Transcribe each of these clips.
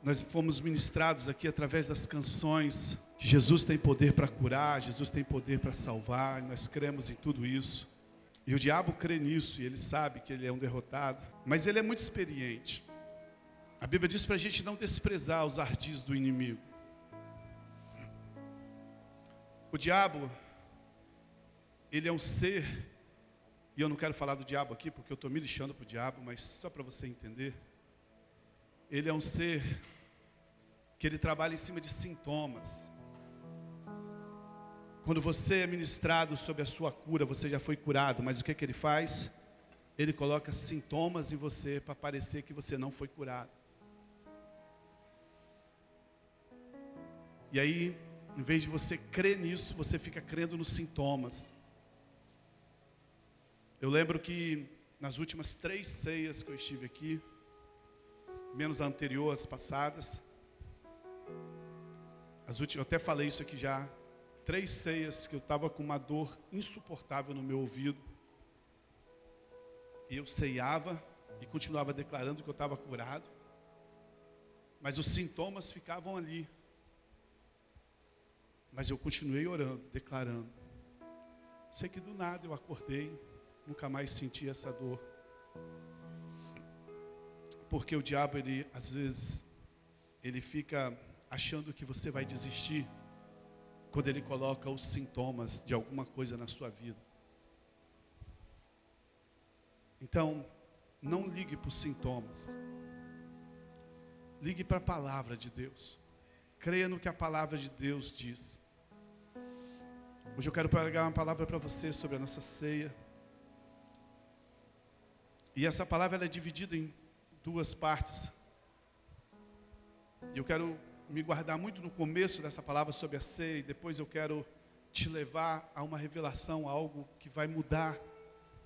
Nós fomos ministrados aqui através das canções que Jesus tem poder para curar, Jesus tem poder para salvar, e nós cremos em tudo isso. E o diabo crê nisso, e ele sabe que ele é um derrotado, mas ele é muito experiente. A Bíblia diz para a gente não desprezar os ardis do inimigo. O diabo, ele é um ser, e eu não quero falar do diabo aqui, porque eu estou me lixando para o diabo, mas só para você entender. Ele é um ser que ele trabalha em cima de sintomas. Quando você é ministrado sobre a sua cura, você já foi curado, mas o que ele faz? Ele coloca sintomas em você para parecer que você não foi curado. E aí, em vez de você crer nisso, você fica crendo nos sintomas. Eu lembro que nas últimas 3 ceias que eu estive aqui, menos a anterior, as passadas, eu até falei isso aqui já, 3 ceias que eu estava com uma dor insuportável no meu ouvido, e eu ceiava e continuava declarando que eu estava curado, mas os sintomas ficavam ali, mas eu continuei orando, declarando. Sei que do nada eu acordei, nunca mais senti essa dor. Porque o diabo, ele, às vezes, ele fica achando que você vai desistir quando ele coloca os sintomas de alguma coisa na sua vida. Então, não ligue para os sintomas. Ligue para a palavra de Deus. Creia no que a palavra de Deus diz. Hoje eu quero pregar uma palavra para você sobre a nossa ceia. E essa palavra ela é dividida em 2 partes. E eu quero me guardar muito no começo dessa palavra sobre a ceia, e depois eu quero te levar a uma revelação, a algo que vai mudar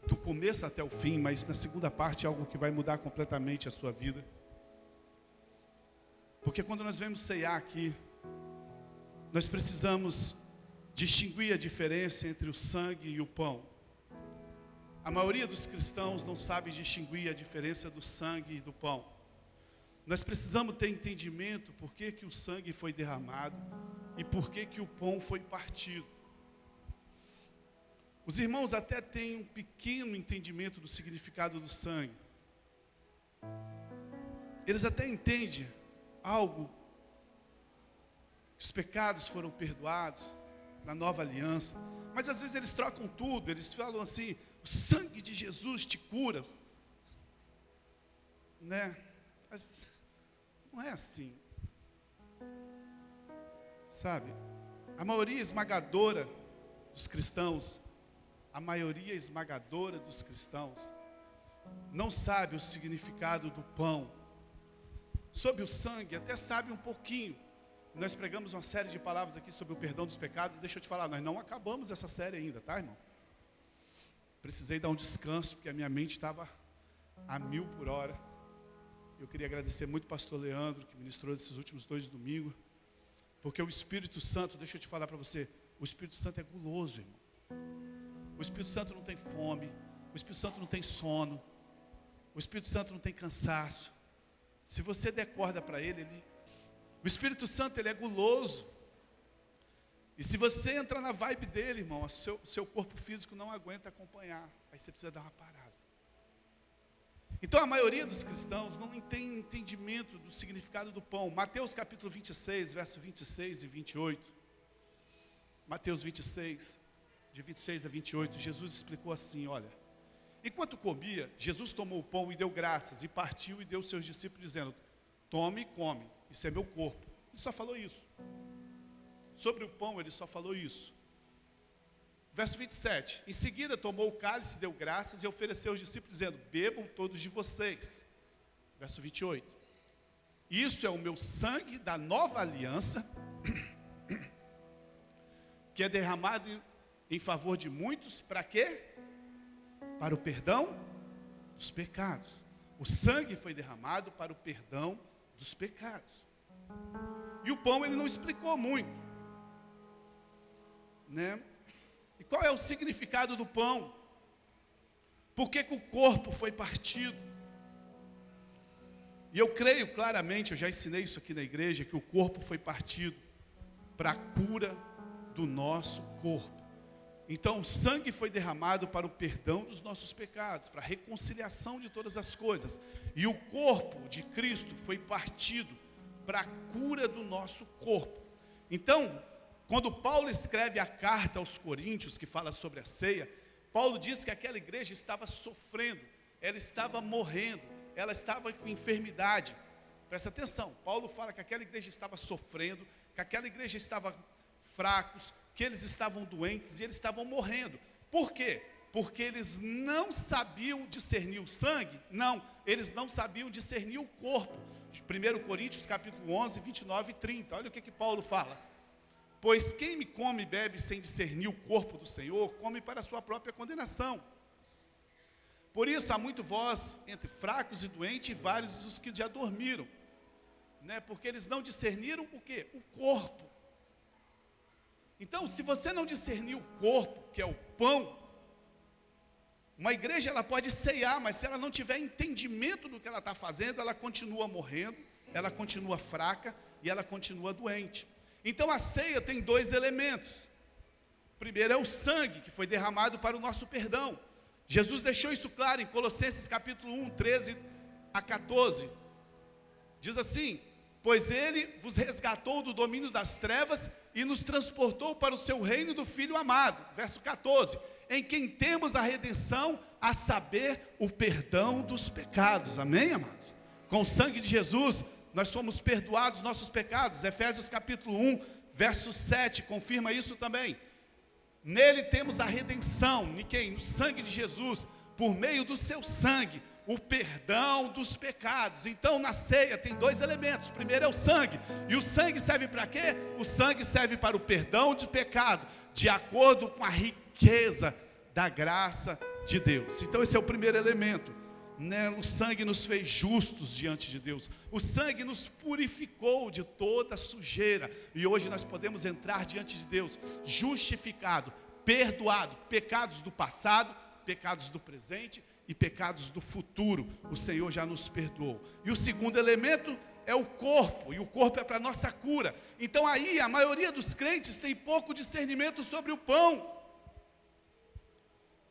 do começo até o fim, mas na segunda parte algo que vai mudar completamente a sua vida. Porque quando nós vemos ceiar aqui, nós precisamos distinguir a diferença entre o sangue e o pão. A maioria dos cristãos não sabe distinguir a diferença do sangue e do pão. Nós precisamos ter entendimento por que o sangue foi derramado e por que o pão foi partido. Os irmãos até têm um pequeno entendimento do significado do sangue. Eles até entendem algo, que os pecados foram perdoados na nova aliança, mas às vezes eles trocam tudo, eles falam assim: o sangue de Jesus te cura, né? Mas não é assim, sabe? A maioria esmagadora dos cristãos, não sabe o significado do pão. Sobre o sangue, até sabe um pouquinho. Nós pregamos uma série de palavras aqui sobre o perdão dos pecados. Deixa eu te falar, nós não acabamos essa série ainda, tá, irmão? Precisei dar um descanso, porque a minha mente estava a 1000 por hora. Eu queria agradecer muito o pastor Leandro, que ministrou esses últimos 2 domingos. Porque o Espírito Santo, deixa eu te falar para você, o Espírito Santo é guloso, irmão. O Espírito Santo não tem fome, o Espírito Santo não tem sono, o Espírito Santo não tem cansaço. Se você der corda para ele, o Espírito Santo, ele é guloso. E se você entrar na vibe dele, irmão, o seu corpo físico não aguenta acompanhar. Aí você precisa dar uma parada. Então a maioria dos cristãos não tem entendimento do significado do pão. Mateus capítulo 26, verso 26 e 28. Mateus 26, de 26 a 28, Jesus explicou assim, olha: enquanto comia, Jesus tomou o pão e deu graças, e partiu e deu aos seus discípulos, dizendo: tome e come, isso é meu corpo. Ele só falou isso. Sobre o pão, ele só falou isso. Verso 27, em seguida tomou o cálice, deu graças e ofereceu aos discípulos, dizendo: bebam todos de vocês. Verso 28, isso é o meu sangue da nova aliança, que é derramado em favor de muitos, para quê? Para o perdão dos pecados. O sangue foi derramado para o perdão dos pecados. E o pão ele não explicou muito, né? E qual é o significado do pão? Por que o corpo foi partido? E eu creio claramente, eu já ensinei isso aqui na igreja, que o corpo foi partido para a cura do nosso corpo. Então o sangue foi derramado para o perdão dos nossos pecados, para a reconciliação de todas as coisas. E o corpo de Cristo foi partido para a cura do nosso corpo. Então, quando Paulo escreve a carta aos Coríntios, que fala sobre a ceia, Paulo diz que aquela igreja estava sofrendo, ela estava morrendo, ela estava com enfermidade. Presta atenção, Paulo fala que aquela igreja estava sofrendo, que aquela igreja estava fracos, que eles estavam doentes e eles estavam morrendo. Por quê? Porque eles não sabiam discernir o sangue? Não, eles não sabiam discernir o corpo. 1 Coríntios capítulo 11, 29 e 30, olha o que Paulo fala. Pois quem me come e bebe sem discernir o corpo do Senhor, come para a sua própria condenação. Por isso há muito vós entre fracos e doentes, e vários os que já dormiram, né? Porque eles não discerniram o quê? O corpo. Então, se você não discernir o corpo, que é o pão, uma igreja ela pode ceiar, mas se ela não tiver entendimento do que ela está fazendo, ela continua morrendo, ela continua fraca e ela continua doente. Então a ceia tem dois elementos. Primeiro é o sangue que foi derramado para o nosso perdão. Jesus deixou isso claro em Colossenses capítulo 1, 13 a 14. Diz assim: pois ele vos resgatou do domínio das trevas e nos transportou para o seu reino do Filho amado. Verso 14, em quem temos a redenção, a saber, o perdão dos pecados. Amém, amados? Com o sangue de Jesus, nós somos perdoados nossos pecados. Efésios capítulo 1, verso 7, confirma isso também. Nele temos a redenção, em quem? No sangue de Jesus, por meio do seu sangue, o perdão dos pecados. Então na ceia tem dois elementos. Primeiro é o sangue. E o sangue serve para quê? O sangue serve para o perdão de pecado, de acordo com a riqueza da graça de Deus. Então esse é o primeiro elemento, né? O sangue nos fez justos diante de Deus. O sangue nos purificou de toda sujeira. E hoje nós podemos entrar diante de Deus justificado, perdoado, pecados do passado, pecados do presente e pecados do futuro. O Senhor já nos perdoou. E o segundo elemento é o corpo, e o corpo é para a nossa cura. Então aí a maioria dos crentes tem pouco discernimento sobre o pão.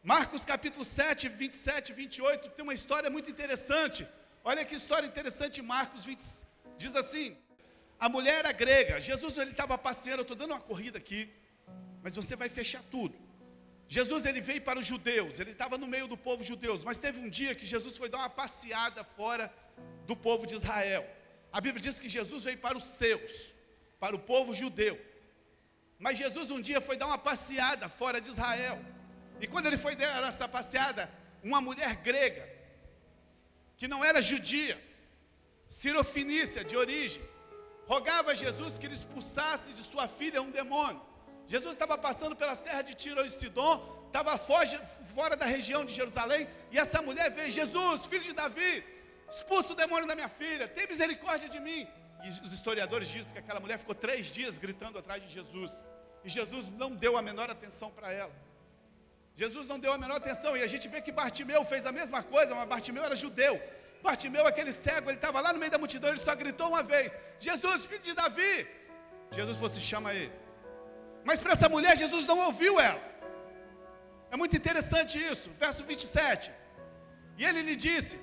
Marcos capítulo 7, 27 e 28, tem uma história muito interessante. Olha que história interessante em Marcos 20, diz assim: a mulher era grega. Jesus ele estava passeando, eu estou dando uma corrida aqui, mas você vai fechar tudo. Jesus ele veio para os judeus, ele estava no meio do povo judeu, mas teve um dia que Jesus foi dar uma passeada fora do povo de Israel. A Bíblia diz que Jesus veio para os seus, para o povo judeu. Mas Jesus um dia foi dar uma passeada fora de Israel. E quando ele foi dar essa passeada, uma mulher grega, que não era judia, cirofenícia de origem, rogava a Jesus que ele expulsasse de sua filha um demônio. Jesus estava passando pelas terras de Tiro e Sidom, estava fora da região de Jerusalém, e essa mulher veio: Jesus, filho de Davi, expulsa o demônio da minha filha, tem misericórdia de mim. E os historiadores dizem que aquela mulher ficou 3 dias gritando atrás de Jesus, e Jesus não deu a menor atenção para ela. Jesus não deu a menor atenção, e a gente vê que Bartimeu fez a mesma coisa, mas Bartimeu era judeu. Bartimeu, aquele cego, ele estava lá no meio da multidão, ele só gritou uma vez: Jesus, filho de Davi. Jesus falou: se chama ele. Mas para essa mulher, Jesus não ouviu ela. É muito interessante isso, verso 27. E ele lhe disse: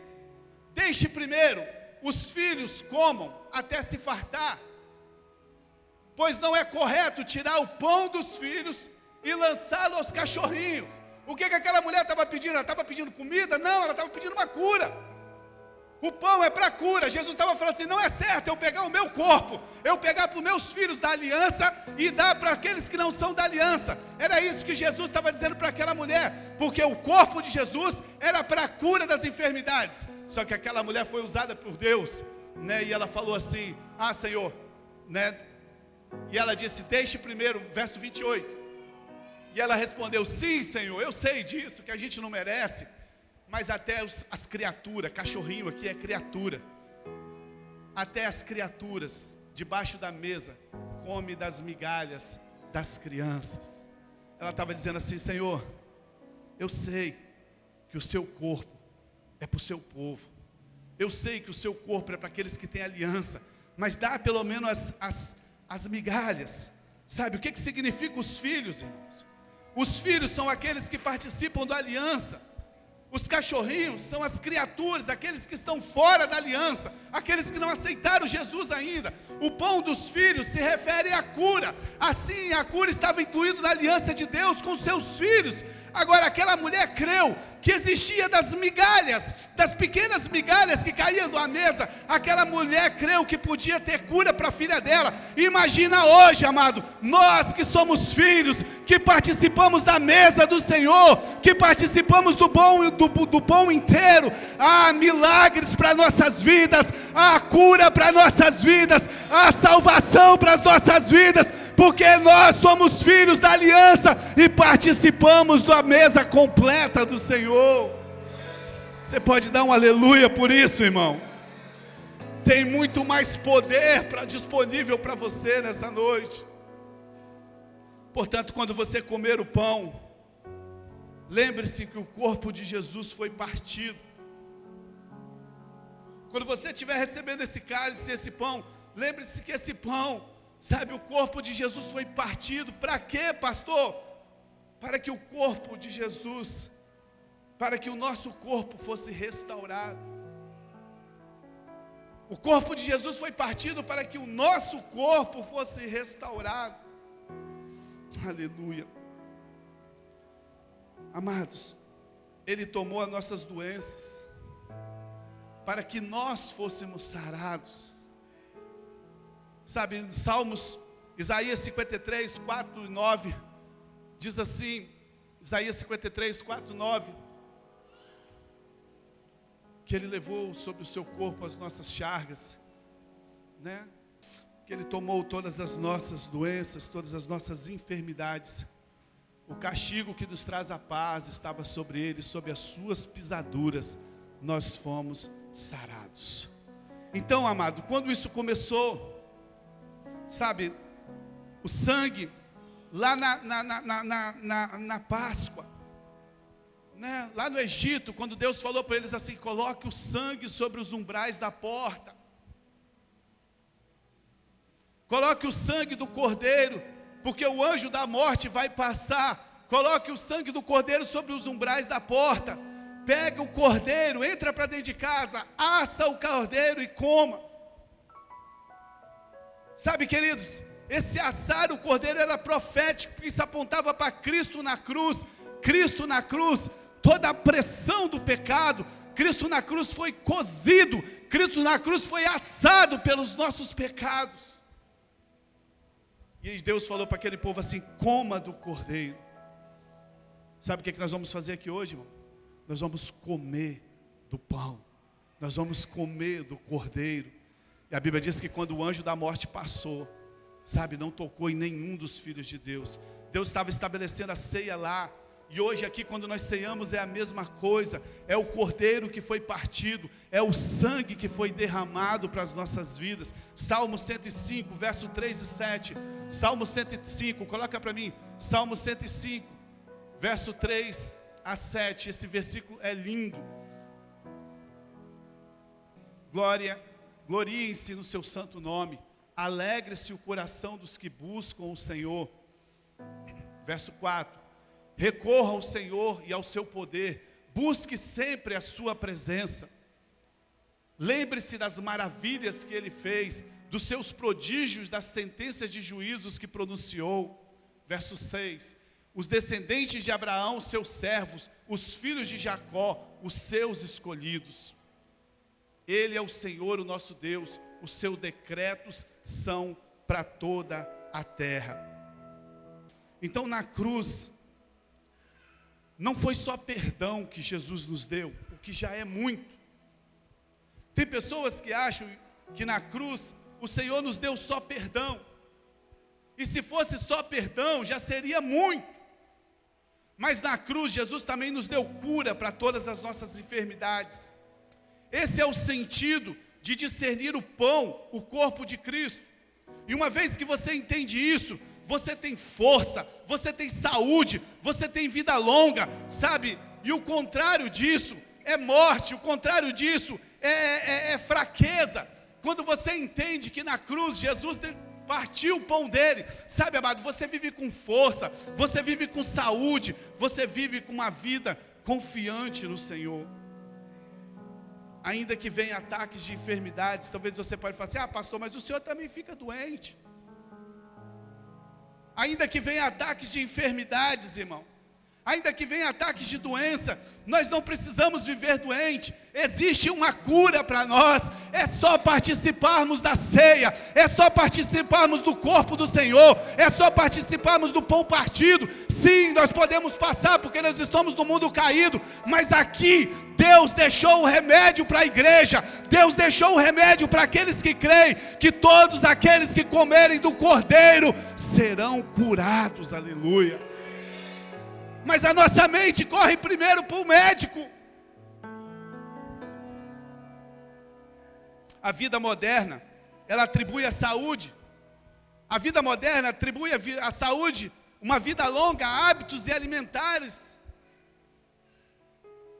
deixe primeiro os filhos comam até se fartar, pois não é correto tirar o pão dos filhos e lançá-lo aos cachorrinhos. O que aquela mulher estava pedindo? Ela estava pedindo comida? Não, ela estava pedindo uma cura. O pão é para cura. Jesus estava falando assim: não é certo eu pegar o meu corpo, eu pegar para os meus filhos da aliança e dar para aqueles que não são da aliança. Era isso que Jesus estava dizendo para aquela mulher, porque o corpo de Jesus era para a cura das enfermidades. Só que aquela mulher foi usada por Deus, né? E ela falou assim: ah, Senhor, né? E ela disse: deixe primeiro, verso 28. E ela respondeu: sim, Senhor, eu sei disso, que a gente não merece, mas até as criaturas, cachorrinho aqui é criatura, até as criaturas debaixo da mesa come das migalhas das crianças. Ela estava dizendo assim: Senhor, eu sei que o seu corpo é para o seu povo, eu sei que o seu corpo é para aqueles que têm aliança, mas dá pelo menos as migalhas. Sabe, o que significa os filhos, irmãos? Os filhos são aqueles que participam da aliança. Os cachorrinhos são as criaturas, aqueles que estão fora da aliança, aqueles que não aceitaram Jesus ainda. O pão dos filhos se refere à cura. Assim, a cura estava incluída na aliança de Deus com seus filhos. Agora, aquela mulher creu que existia das migalhas, das pequenas migalhas que caíam da mesa. Aquela mulher creu que podia ter cura para a filha dela. Imagina hoje, amado, nós que somos filhos, que participamos da mesa do Senhor, que participamos do pão inteiro. Há milagres para nossas vidas, há cura para nossas vidas, há salvação para as nossas vidas, porque nós somos filhos da aliança e participamos da mesa completa do Senhor. Você pode dar um aleluia por isso, irmão? Tem muito mais poder disponível para você nessa noite. Portanto, quando você comer o pão, lembre-se que o corpo de Jesus foi partido. Quando você estiver recebendo esse cálice, esse pão, lembre-se que esse pão, sabe, o corpo de Jesus foi partido. Para quê, pastor? Para que o corpo de Jesus, para que o nosso corpo fosse restaurado. O corpo de Jesus foi partido para que o nosso corpo fosse restaurado. Aleluia. Amados, Ele tomou as nossas doenças, para que nós fôssemos sarados. Sabe, em Salmos, Isaías 53, 4 e 9, diz assim, Isaías 53, 4 e 9, que Ele levou sobre o seu corpo as nossas chagas, né? Que Ele tomou todas as nossas doenças, todas as nossas enfermidades. O castigo que nos traz a paz estava sobre Ele, sobre as suas pisaduras nós fomos sarados. Então, amado, quando isso começou, sabe, o sangue, lá na Páscoa, né, lá no Egito, quando Deus falou para eles assim, coloque o sangue sobre os umbrais da porta, coloque o sangue do cordeiro, porque o anjo da morte vai passar, coloque o sangue do cordeiro sobre os umbrais da porta, pega o cordeiro, entra para dentro de casa, assa o cordeiro e coma. Sabe, queridos, esse assar o cordeiro era profético, porque isso apontava para Cristo na cruz. Cristo na cruz, toda a pressão do pecado, Cristo na cruz foi cozido, Cristo na cruz foi assado pelos nossos pecados. E Deus falou para aquele povo assim, coma do cordeiro. Sabe o que nós vamos fazer aqui hoje, irmão? Nós vamos comer do pão, nós vamos comer do cordeiro. E a Bíblia diz que quando o anjo da morte passou, sabe, não tocou em nenhum dos filhos de Deus. Deus estava estabelecendo a ceia lá. E hoje aqui quando nós ceiamos é a mesma coisa. É o cordeiro que foi partido, é o sangue que foi derramado para as nossas vidas. Salmo 105, verso 3 e 7. Salmo 105, coloca para mim. Salmo 105, verso 3 a 7. Esse versículo é lindo. Gloriem-se no seu santo nome. Alegre-se o coração dos que buscam o Senhor. Verso 4. Recorra ao Senhor e ao seu poder, busque sempre a sua presença. Lembre-se das maravilhas que Ele fez, dos seus prodígios, das sentenças de juízos que pronunciou. Verso 6. Os descendentes de Abraão, seus servos, os filhos de Jacó, os seus escolhidos. Ele é o Senhor, o nosso Deus, os seus decretos são para toda a terra. Então na cruz, não foi só perdão que Jesus nos deu, o que já é muito. Tem pessoas que acham que na cruz o Senhor nos deu só perdão. E se fosse só perdão, já seria muito. Mas na cruz Jesus também nos deu cura para todas as nossas enfermidades. Esse é o sentido de discernir o pão, o corpo de Cristo. E uma vez que você entende isso, você tem força, você tem saúde, você tem vida longa, sabe? E o contrário disso é morte, o contrário disso é fraqueza. Quando você entende que na cruz Jesus partiu o pão dele, sabe, amado, você vive com força, você vive com saúde, você vive com uma vida confiante no Senhor. Ainda que venham ataques de enfermidades, talvez você pode falar assim: pastor, mas o senhor também fica doente. Ainda que venham ataques de enfermidades, irmão, ainda que venham ataques de doença, nós não precisamos viver doente. Existe uma cura para nós. É só participarmos da ceia, é só participarmos do corpo do Senhor, é só participarmos do pão partido. Sim, nós podemos passar porque nós estamos no mundo caído, mas aqui Deus deixou o remédio para a igreja. Deus deixou o remédio para aqueles que creem, que todos aqueles que comerem do Cordeiro serão curados. Aleluia. Mas a nossa mente corre primeiro para o médico. A vida moderna, ela atribui à saúde. A vida moderna atribui à saúde uma vida longa, hábitos e alimentares.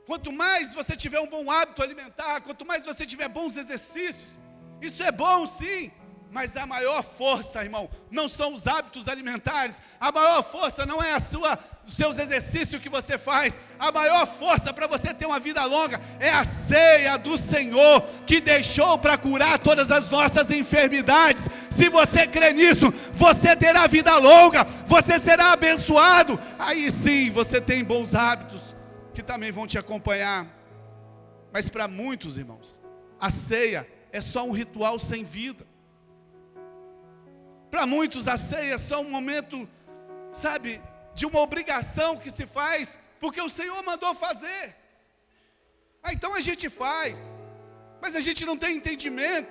Quanto mais você tiver um bom hábito alimentar, quanto mais você tiver bons exercícios, isso é bom sim. Mas a maior força, irmão, não são os hábitos alimentares. A maior força não é os seus exercícios que você faz. A maior força para você ter uma vida longa é a ceia do Senhor, que deixou para curar todas as nossas enfermidades. Se você crê nisso, você terá vida longa, você será abençoado. Aí sim, você tem bons hábitos que também vão te acompanhar. Mas para muitos, irmãos, a ceia é só um ritual sem vida. Para muitos a ceia é só um momento, sabe, de uma obrigação que se faz, porque o Senhor mandou fazer. Então a gente faz, mas a gente não tem entendimento.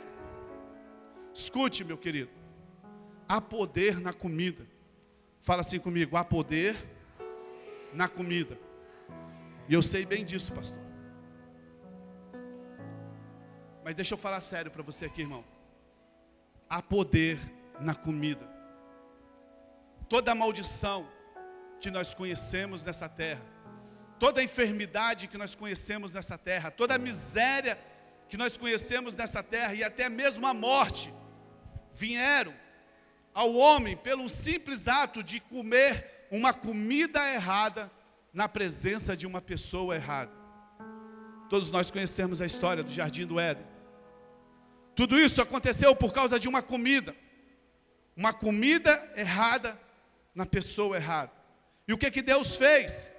Escute, meu querido, há poder na comida. Fala assim comigo: há poder na comida. E eu sei bem disso, pastor. Mas deixa eu falar sério para você aqui, irmão. Há poder na comida. Toda a maldição que nós conhecemos nessa terra, toda a enfermidade que nós conhecemos nessa terra, toda a miséria que nós conhecemos nessa terra, e até mesmo a morte, vieram ao homem pelo simples ato de comer uma comida errada na presença de uma pessoa errada. Todos nós conhecemos a história do Jardim do Éden. Tudo isso aconteceu por causa de uma comida errada na pessoa errada. E o que Deus fez?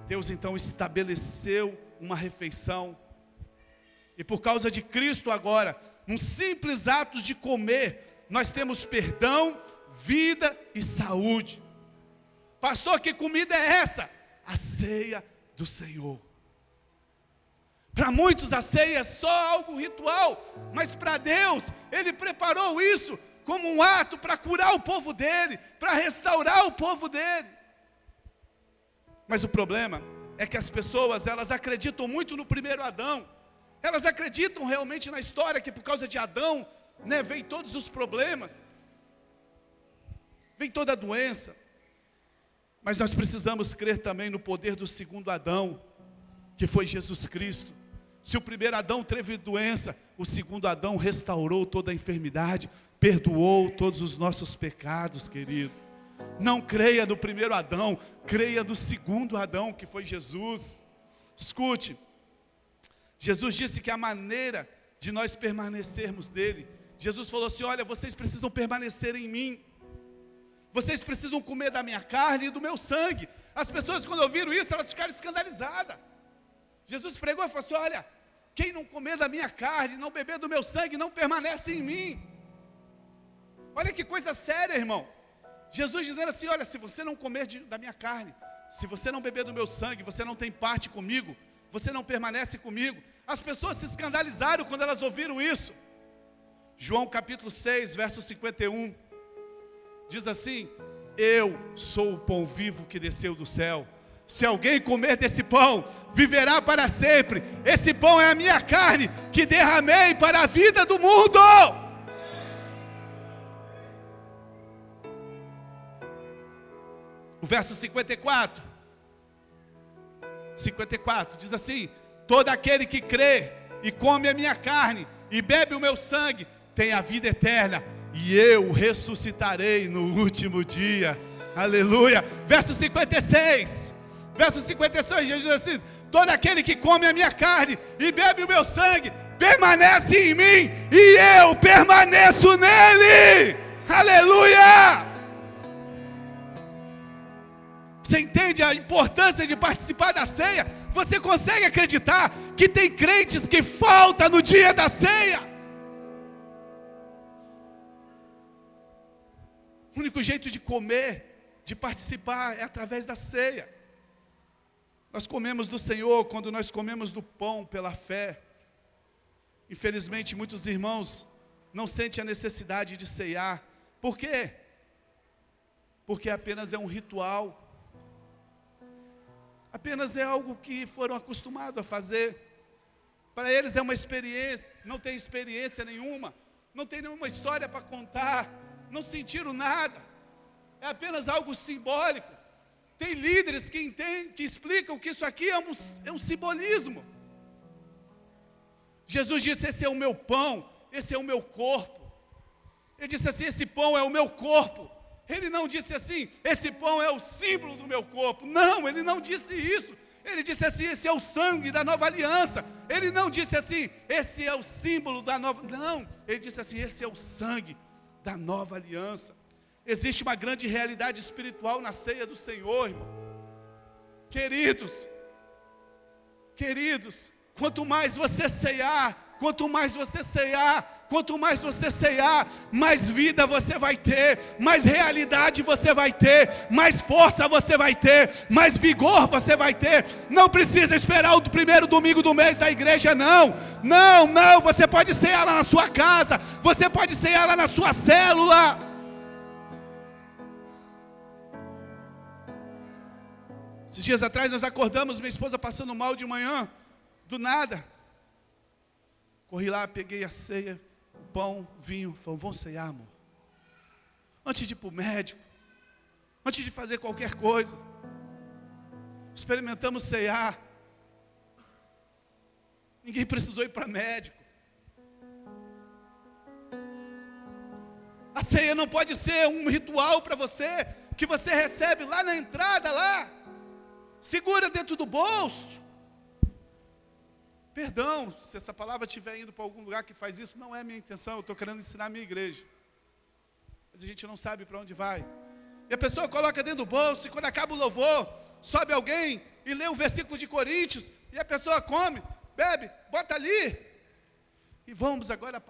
Deus então estabeleceu uma refeição. E por causa de Cristo agora, num simples ato de comer, nós temos perdão, vida e saúde. Pastor, que comida é essa? A ceia do Senhor. Para muitos a ceia é só algo ritual, mas para Deus, Ele preparou isso como um ato para curar o povo dEle, para restaurar o povo dEle. Mas o problema é que as pessoas, elas acreditam muito no primeiro Adão. Elas acreditam realmente na história que por causa de Adão, vem todos os problemas, vem toda a doença. Mas nós precisamos crer também no poder do segundo Adão, que foi Jesus Cristo. Se o primeiro Adão teve doença, o segundo Adão restaurou toda a enfermidade, perdoou todos os nossos pecados, querido. Não creia no primeiro Adão, creia no segundo Adão, que foi Jesus. Escute, Jesus disse que a maneira de nós permanecermos nele, Jesus falou assim: olha, vocês precisam permanecer em mim, vocês precisam comer da minha carne e do meu sangue. As pessoas, quando ouviram isso, elas ficaram escandalizadas. Jesus pregou e falou assim: olha, quem não comer da minha carne, não beber do meu sangue, não permanece em mim. Olha que coisa séria, irmão. Jesus dizendo assim: olha, se você não comer da minha carne, se você não beber do meu sangue, você não tem parte comigo, você não permanece comigo. As pessoas se escandalizaram quando elas ouviram isso. João capítulo 6, verso 51, diz assim: eu sou o pão vivo que desceu do céu. Se alguém comer desse pão, viverá para sempre. Esse pão é a minha carne, que derramei para a vida do mundo. O verso 54 diz assim: Todo aquele que crê e come a minha carne e bebe o meu sangue tem a vida eterna, e eu ressuscitarei no último dia. Aleluia. Verso 56. Verso 56, Jesus diz assim: todo aquele que come a minha carne e bebe o meu sangue permanece em mim e eu permaneço nele. Aleluia. Você entende a importância de participar da ceia? Você consegue acreditar que tem crentes que faltam no dia da ceia? O único jeito de comer, de participar, é através da ceia. Nós comemos do Senhor quando nós comemos do pão pela fé. Infelizmente, muitos irmãos não sentem a necessidade de ceiar. Por quê? Porque apenas é um ritual. Apenas é algo que foram acostumados a fazer. Para eles é uma experiência, não tem experiência nenhuma, não tem nenhuma história para contar, não sentiram nada. É apenas algo simbólico. Tem líderes que entendem, que explicam que isso aqui é um simbolismo. Jesus disse: esse é o meu pão, esse é o meu corpo. Ele disse assim: esse pão é o meu corpo. Ele não disse assim: esse pão é o símbolo do meu corpo. Não, ele não disse isso. Ele disse assim: esse é o sangue da nova aliança. Ele não disse assim: esse é o símbolo da nova. Não, ele disse assim: esse é o sangue da nova aliança. Existe uma grande realidade espiritual na ceia do Senhor, irmão. Queridos, quanto mais você ceiar, quanto mais você ceiar, mais vida você vai ter, mais realidade você vai ter, mais força você vai ter, mais vigor você vai ter. Não precisa esperar o primeiro domingo do mês da igreja, não, você pode ceiar lá na sua casa, você pode ceiar lá na sua célula. Esses dias atrás nós acordamos, minha esposa passando mal de manhã, do nada. Corri lá, peguei a ceia, o pão, vinho, falei: vamos ceiar, amor. Antes de ir para o médico, antes de fazer qualquer coisa, experimentamos ceiar. Ninguém precisou ir para médico. A ceia não pode ser um ritual para você, que você recebe lá na entrada, lá, segura dentro do bolso. Perdão, se essa palavra estiver indo para algum lugar que faz isso, não é minha intenção, eu estou querendo ensinar a minha igreja. Mas a gente não sabe para onde vai. E a pessoa coloca dentro do bolso, e quando acaba o louvor, sobe alguém e lê um versículo de Coríntios, e a pessoa come, bebe, bota ali, e vamos agora.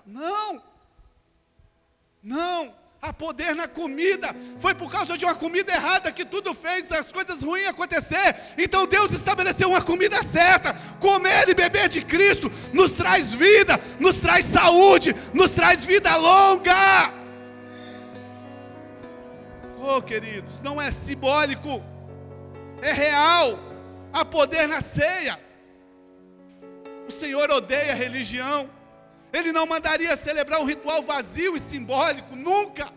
Não, há poder na comida. Foi por causa de uma comida errada que tudo fez as coisas ruins acontecer. Então Deus estabeleceu uma comida certa. Comer e beber de Cristo nos traz vida, nos traz saúde, nos traz vida longa. Oh, queridos, não é simbólico, é real. Há poder na ceia. O Senhor odeia a religião. Ele não mandaria celebrar um ritual vazio e simbólico, nunca.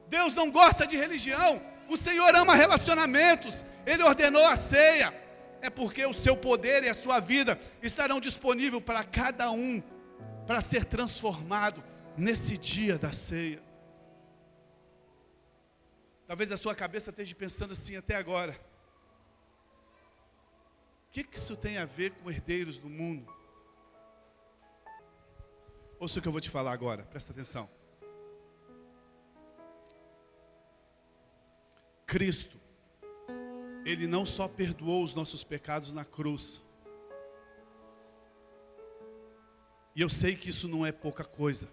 Deus não gosta de religião. O Senhor ama relacionamentos. Ele ordenou a ceia. É porque o seu poder e a sua vida estarão disponíveis para cada um, para ser transformado nesse dia da ceia. Talvez a sua cabeça esteja pensando assim até agora: o que isso tem a ver com herdeiros do mundo? Ouça o que eu vou te falar agora, presta atenção. Cristo, Ele não só perdoou os nossos pecados na cruz. E eu sei que isso não é pouca coisa.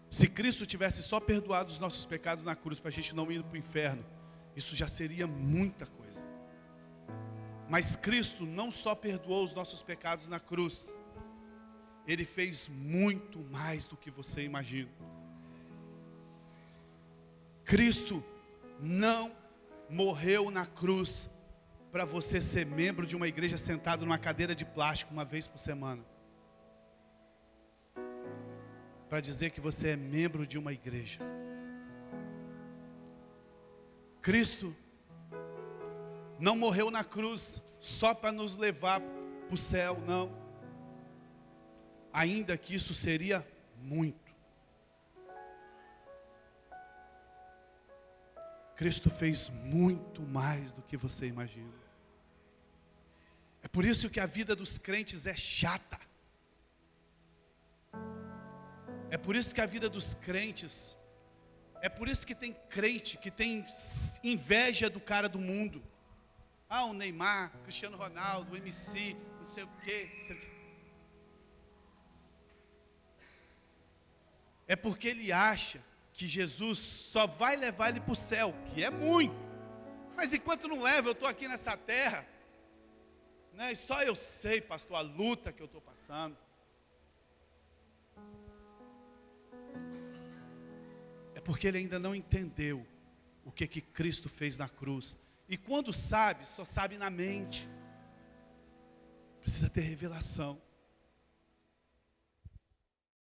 Se Cristo tivesse só perdoado os nossos pecados na cruz, para a gente não ir para o inferno, isso já seria muita coisa. Mas Cristo não só perdoou os nossos pecados na cruz, Ele fez muito mais do que você imagina. Cristo não morreu na cruz para você ser membro de uma igreja sentado numa cadeira de plástico uma vez por semana. Para dizer que você é membro de uma igreja. Cristo não morreu na cruz só para nos levar para o céu, não. Ainda que isso seria muito. Cristo fez muito mais do que você imagina. É por isso que a vida dos crentes é chata. É por isso que a vida dos crentes, é por isso que tem crente que tem inveja do cara do mundo. Ah, o Neymar, Cristiano Ronaldo, o MC, não sei o quê, não sei o quê. É porque ele acha que Jesus só vai levar ele para o céu, que é muito. Mas enquanto não leva, eu estou aqui nessa terra, né? E só eu sei, pastor, a luta que eu estou passando. É porque ele ainda não entendeu o que Cristo fez na cruz. E quando sabe, só sabe na mente. Precisa ter revelação.